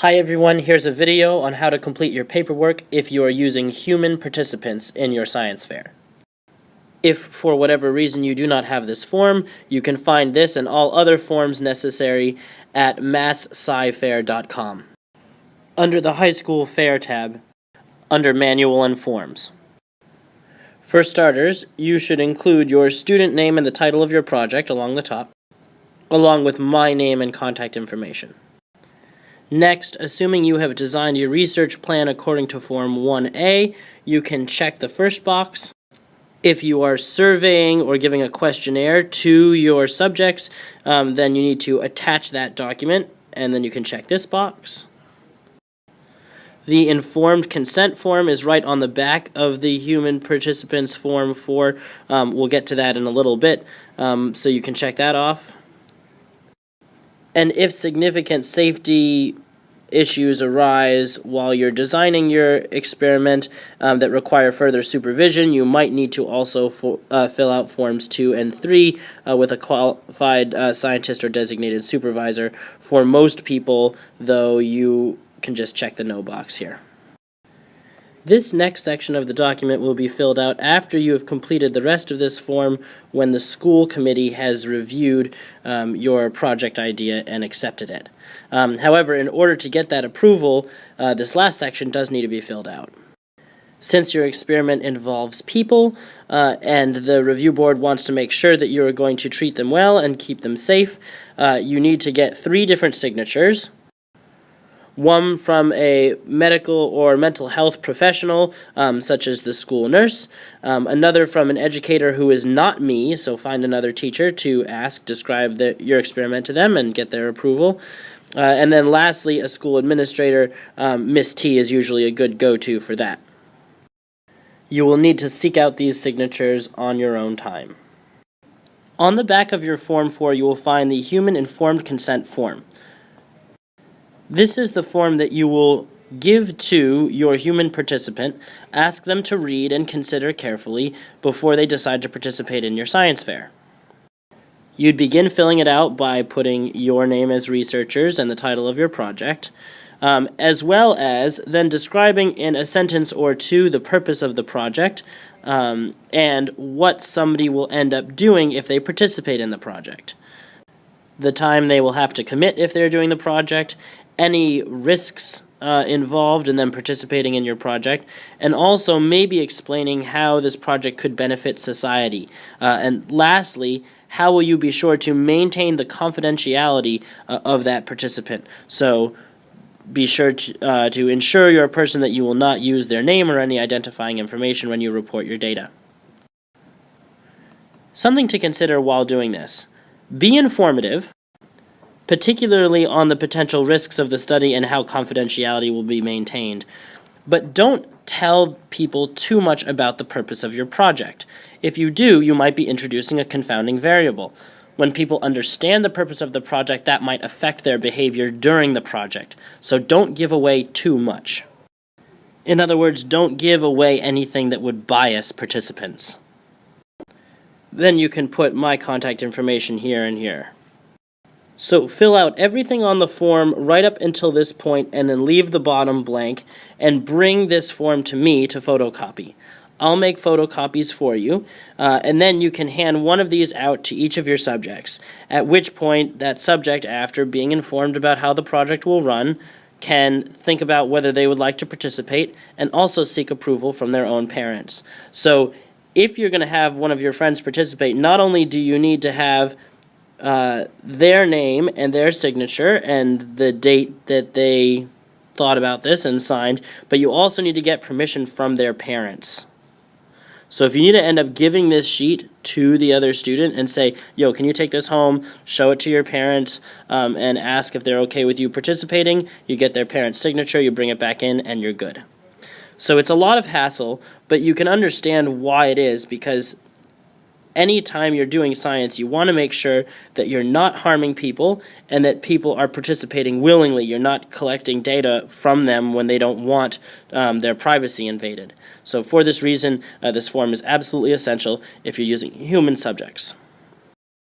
Hi everyone, here's a video on how to complete your paperwork if you are using human participants in your science fair. If for whatever reason you do not have this form, you can find this and all other forms necessary at massscifair.com. Under the High School Fair tab, under Manual and Forms. For starters, you should include your student name and the title of your project along the top, along with my name and contact information. Next, assuming you have designed your research plan according to Form 1A, you can check the first box. If you are surveying or giving a questionnaire to your subjects, then you need to attach that document, and then you can check this box. The informed consent form is right on the back of the human participants form 4. We'll get to that in a little bit, so you can check that off. And if significant safety issues arise while you're designing your experiment that require further supervision, you might need to also fill out Forms 2 and 3 with a qualified scientist or designated supervisor. For most people, though, you can just check the no box here. This next section of the document will be filled out after you have completed the rest of this form when the school committee has reviewed your project idea and accepted it. However, in order to get that approval, this last section does need to be filled out. Since your experiment involves people and the review board wants to make sure that you are going to treat them well and keep them safe, you need to get 3 different signatures. One from a medical or mental health professional, such as the school nurse. Another from an educator who is not me, so find another teacher to describe your experiment to them and get their approval. And then lastly, a school administrator. Miss T is usually a good go-to for that. You will need to seek out these signatures on your own time. On the back of your Form 4, you will find the Human Informed Consent form. This is the form that you will give to your human participant, ask them to read and consider carefully before they decide to participate in your science fair. You'd begin filling it out by putting your name as researchers and the title of your project, as well as then describing in a sentence or two the purpose of the project and what somebody will end up doing if they participate in the project. The time they will have to commit if they're doing the project, any risks involved in them participating in your project, and also maybe explaining how this project could benefit society. And lastly, how will you be sure to maintain the confidentiality of that participant? So be sure to ensure you're a person that you will not use their name or any identifying information when you report your data. Something to consider while doing this. Be informative, particularly on the potential risks of the study and how confidentiality will be maintained. But don't tell people too much about the purpose of your project. If you do, you might be introducing a confounding variable. When people understand the purpose of the project, that might affect their behavior during the project. So don't give away too much. In other words, don't give away anything that would bias participants. Then you can put my contact information here and here. So fill out everything on the form right up until this point and then leave the bottom blank and bring this form to me to photocopy. I'll make photocopies for you, and then you can hand one of these out to each of your subjects, at which point that subject, after being informed about how the project will run, can think about whether they would like to participate and also seek approval from their own parents. So if you're going to have one of your friends participate, not only do you need to have their name and their signature and the date that they thought about this and signed, but you also need to get permission from their parents. So if you need to end up giving this sheet to the other student and say, yo, can you take this home, show it to your parents, and ask if they're okay with you participating, you get their parents' signature, you bring it back in, and you're good. So it's a lot of hassle, but you can understand why it is, because anytime you're doing science, you want to make sure that you're not harming people and that people are participating willingly. You're not collecting data from them when they don't want their privacy invaded. So for this reason, this form is absolutely essential if you're using human subjects.